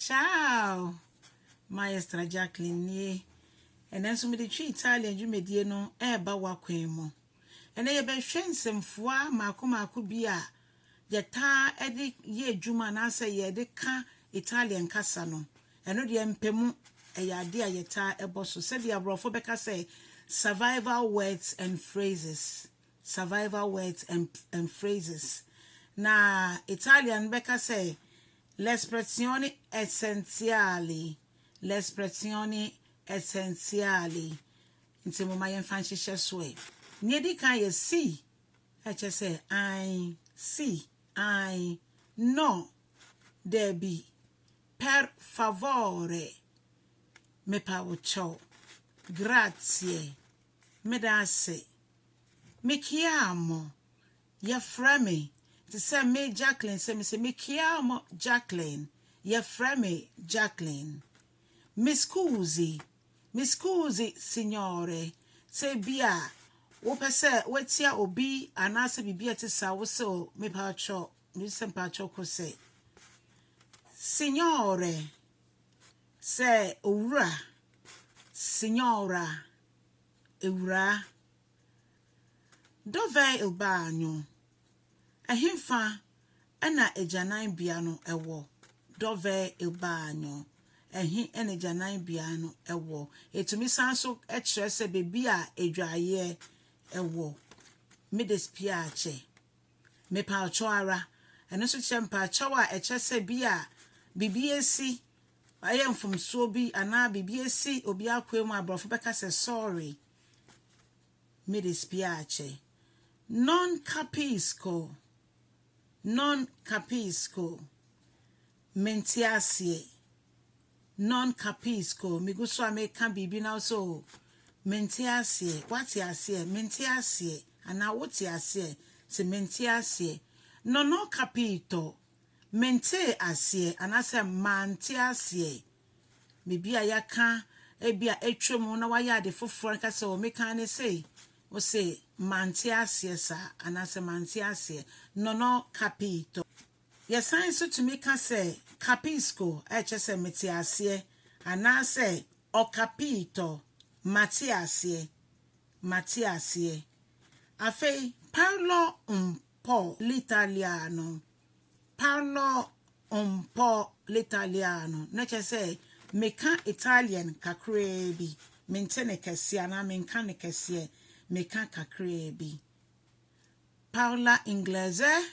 Ciao, Maestra Jacqueline nie. And then so me the tree Italian you medie no ba wakwan mu. And ye be hwensemfoa mako bia yeta edi ye adwuma na say ye de ka Italian kasa no. Eno de mpemu ade a yeta eboso said the abrofo beka say survival words and phrases. Survival words and phrases. Na Italian beka say Espressioni Essenziali. Espressioni Essenziali. Nti mo mayen fanchi sheswe. Niedi kan ye see. Eche say I see. I no. Debi. Per favore. Me paucho. Grazie. Me dase. Me chiamo. Ye fremi. To say me Jacqueline, say me chiamo Jacqueline. Ye fremi Jacqueline. Mi scusi, signore. Say bia, wope se wetia obi anase bibia te sa wo se me pacho, mi sem pacho ko se. Signore. Say ura. Signora. Ura. Dove il bagno? Ahimfa ena ejanan bia no ewo. Dove il bagno? Ehi ena ejanan bia no ewo. Etumi sanso ekire se bebi a edwaye ewo. Me despiace. Me pacho ara. Eno so chempa chawa eche se bia bibi esi aye mfumso bi ana bibi esi obi akwemu abrofo beka se sorry. Me despiace. Non capisco. Mentiasie. Non capisco. Mi gusto a me can bibi now so. Mentiasie. Watiasie. Mentiasie. Ana watiasie. Se mentiasie. Non capito. Mente asie. Ana se mantiasie. Bibi ayaka. Ebia etwemu na waya de foforo nka se o me kan ne say. O say mantiasie sa. Ana se mantiasie. No capito. Yes, I so to me can say capisco, se metiasie, and say o capito, matiasie. Afe parlo un po' l'italiano. Neche say me can Italian kakrebi. Mentene kesia na men kan kesie, me kan kakrebi. Parla inglese,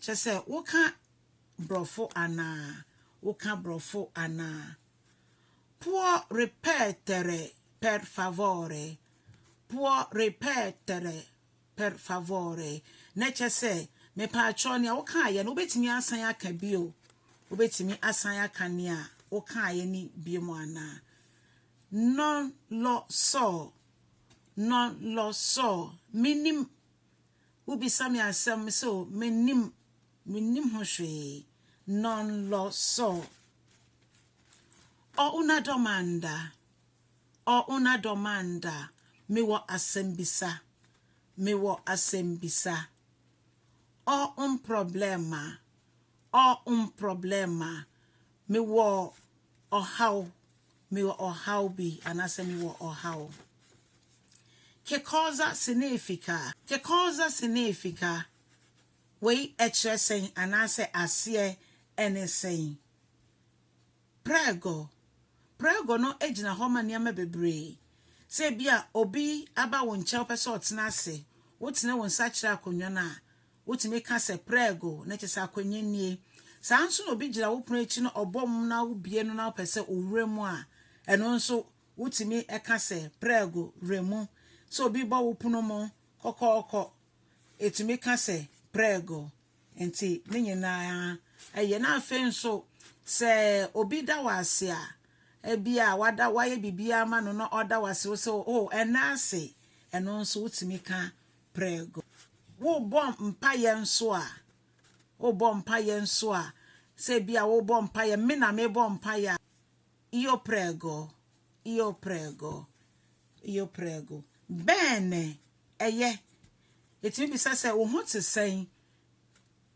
se woka brofo ana. Può ripetere per favore. Neche se me patroni woka ye no betimi asan aka bio. Obetimi asan aka ni a woka ye ni biemu ana. Non lo so. Minim ubi sami asem so minim ho hwe. Non lo so. O una domanda. Mi wo asembisa. O un problema. Mi wo ohaw bi anase mi wo ohaw. Che cosa significa? Wei expressing anase asie anything. Prego no ejina homa niam bebre. Se bia obi aba won che opese otena ase. Wotena won sachira akonwa na. Wotime ka se prego na che se akonwa nie. Sa nso no obi gira wo pon echi no obom na wo bie no na opese owremu a. Eno nso wotime eka se prego remu. So bi ba wopuno mo kokoko etumi ka se prego enti ne nyina eye na afe nso se obi da wase a ebia wada waye bibia ma no no oda wase so enase eno nso wotumi ka prego wo bom mpaye nso a se bia wo bom mpaye me na me bom mpaye io prego Bene, eye. It will be said, "Oh, what to say?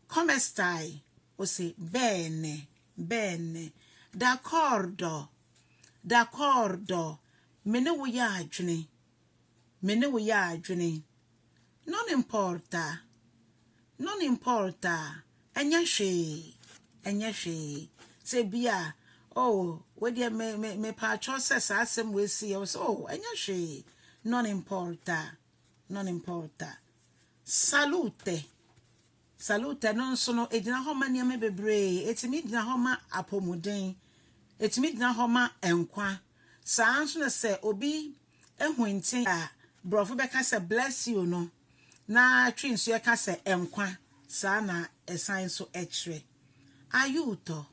Come stai? o say bene, bene. D'accordo, d'accordo. Mene wo ya adwene. Mene wo ya adwene. Non importa. Non importa. Enya hwe. Say bia, oh, we dia me pacho se sa asem we si. Oh, enya hwe. Non importa. Non importa. Salute. Salute non sono edina homa niame bebre. Etimi dina homa apomuden. Etimi dina homa enkwa. Sa anso na se obi ehuntin a brofo beka se bless you no. Na twinso ye ka se enkwa. Sa na esan so ekre. Aiuto.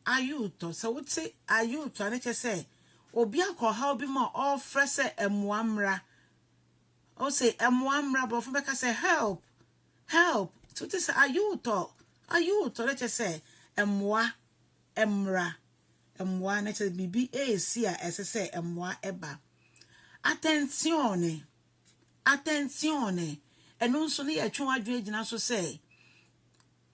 Aiuto. So would say aiuto ane che se obi akọha obi mo ofre se emuamra. O say emuamra brofo beka se help. Help. So this aiuto. Aiuto let's just say emwa emra. Emwa let's say bibi esi a say emwa eba. Attenzione. Attenzione. E non so li atwa adwe gina so say.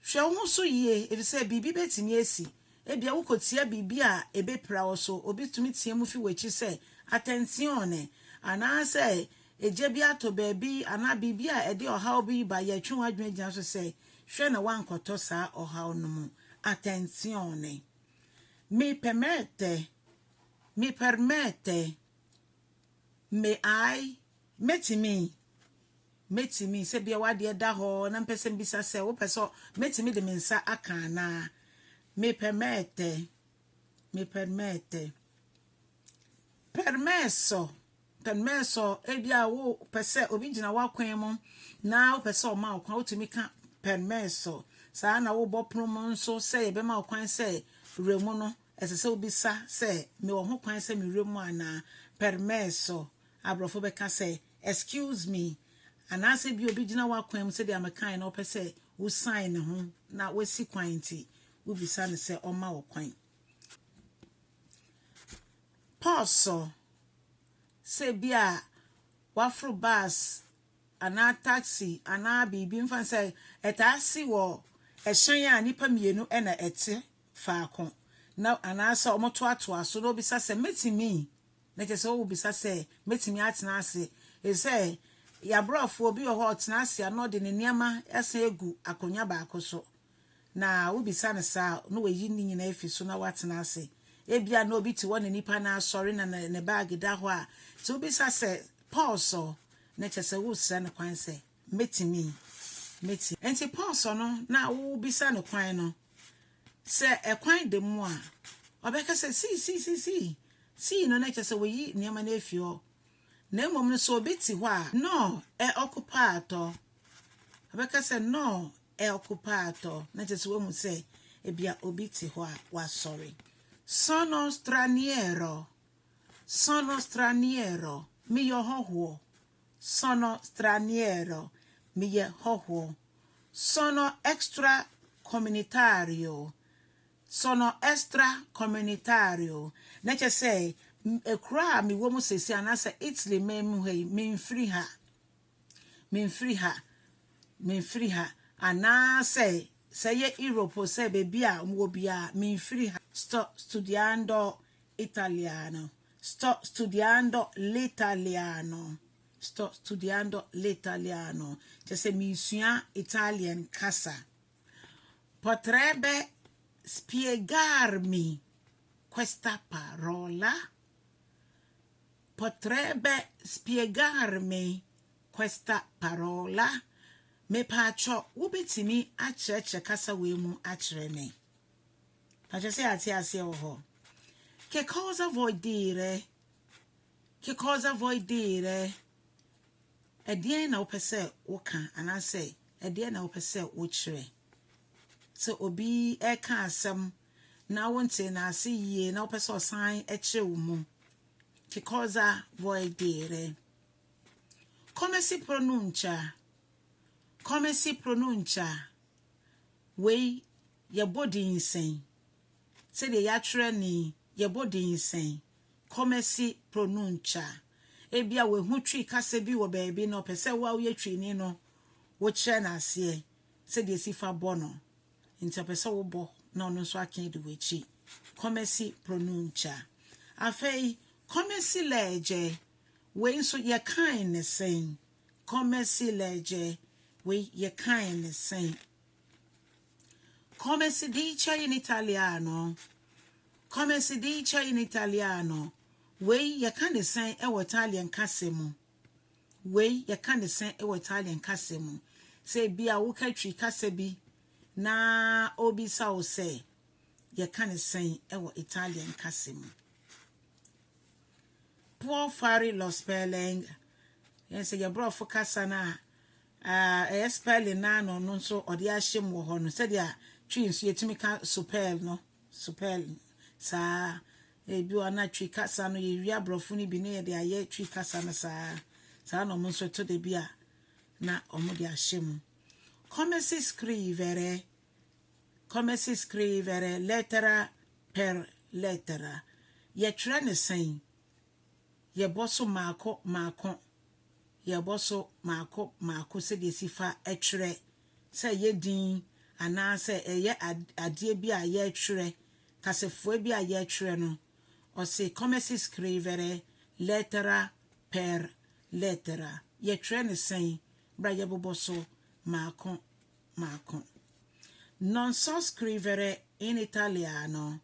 Hwe wo so ye if say bibi betimi esi. E bia wo kotia bibi a ebe pra wo so obi tumi tie mu fi wachi say attenzione. Ana say eje bia to baby ana bibia e de oha obi ba ya twu adwen gina so say hwe na wankoto sa oha no mu attenzione mi permette metimi se bia wade da ho na mpese bisa se wo peso metimi de mensa aka na mi permette permesso ebia wo pese obi gina wakwan mu na wo pese o ma okwan otumi ka permesso sa na wo bopro mu nso se ebe ma okwan se remu no ese obi sa se me wo ho kwan se me remu ana permesso abrofo be ka se excuse me ana se bi obi gina wakwan mu se de amekan na wo pese wo sign ho na wo si kwan ti wo bisa ne se o ma wo kwan posso se bia wafro bus ana taxi ana bibi mfa say ɛtaa si wo ɛhyen a nipa mienu na ɛte faako na ana sa omoto ato aso no bisa se metimi na kese wo bisa se metimi atena ase e say ya brofo obi ho atena ase no de ne niama esa egu akonya baako so na wo bisa ne sa no wayi ni nyina efi so na watena ase ebia na obi ti wo ne nipa na asori na ne bag da ho a so bisa se pause na kese wo sra ne kwan se metimi enti pause no na wo bisa ne kwan no se e kwan de mu a obeka se si no na kese wo yi niama na efi ho na emom no so obi ti ho a no e occupato obeka se no e occupato na kese wo mu se ebia obi ti ho a wa sorry sono straniero mi yo hoho sono straniero mi ye hoho sono extra comunitario na che say e kra mi wo mu sesi anasa Italy mem hei min free ha ana say ye Europe say baby a mo bia min free ha sto studiando italiano cioè se mi sua Italian Kasa potrebbe spiegarmi questa parola me pacho ubetimi acheche kasa we mu achrene pacho se ati ho che cosa vuoi dire edie na opese woka anase edie na opese wochre so obi e ka asem na wonte na ase yie na opese osan e kire wo mu che cosa vuoi dire come si pronuncia we ye body insane se de ya tre ni ye body insane come si pronuncia ebia we hu twi kase bi wo baabi no pese wa wo ye twi ni no wo kire na ase se de si fa bono Intapesa wobo na ono nso aka de wechi. Come si pronuncia. Afei, come si legge. We nso ye kan ne sen. Come si legge. We ye kan ne sen. Come si dice in italiano. Come si dice in italiano. We ye kan ne sen e wo Italian kasemu. We ye kan ne sen e wo Italian kasemu. Se bia wo katwi kasa bi na obi sa wo se ye kan ne sen e wo Italian kasemu. Può fare lo spelling. Yes, your bro for Kasa na spelling na no so odi ahyem wo ho no said ya twi nso yetimi ka supel no supel sa bi ona twi Kasa no ye wi abrofo ni bi na ye de aye twi Kasa na sa no mo so to de bi a na omo de ahyem. Come si scrivere lettera per lettera. Ye try ne sen ye boso mako ye boso mako se de sifa etwere se ye din ana se ye adie bi a ye etwere kasefo bi a ye etwere no o se come si scrivere lettera per lettera ye twere ne sen bra ye boso mako non so scrivere in italiano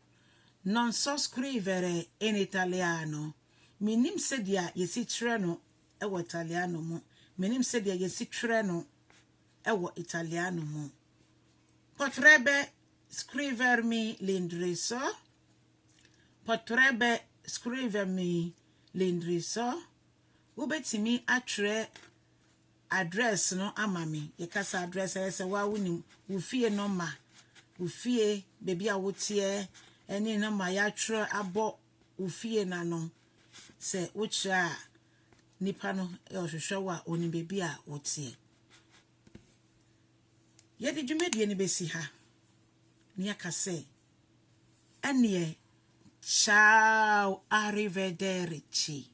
Minim sedia yesi twere no ewo italiano mo. Minim sedia yesi twere no ewo italiano mo. Potrebbe scrivermi l'indirizzo? Ubetimi atwere address no amami. Ye kasa address ese wa woni wo fie Nɔma. Wo fie bebi a wotie eni Nɔma ya twere abo wo fie na no. Se ucha nipa no e ohwehwe wa oni bebi a wotie ye de dwumedie ni besi ha ni aka se enie ciao arrivederci.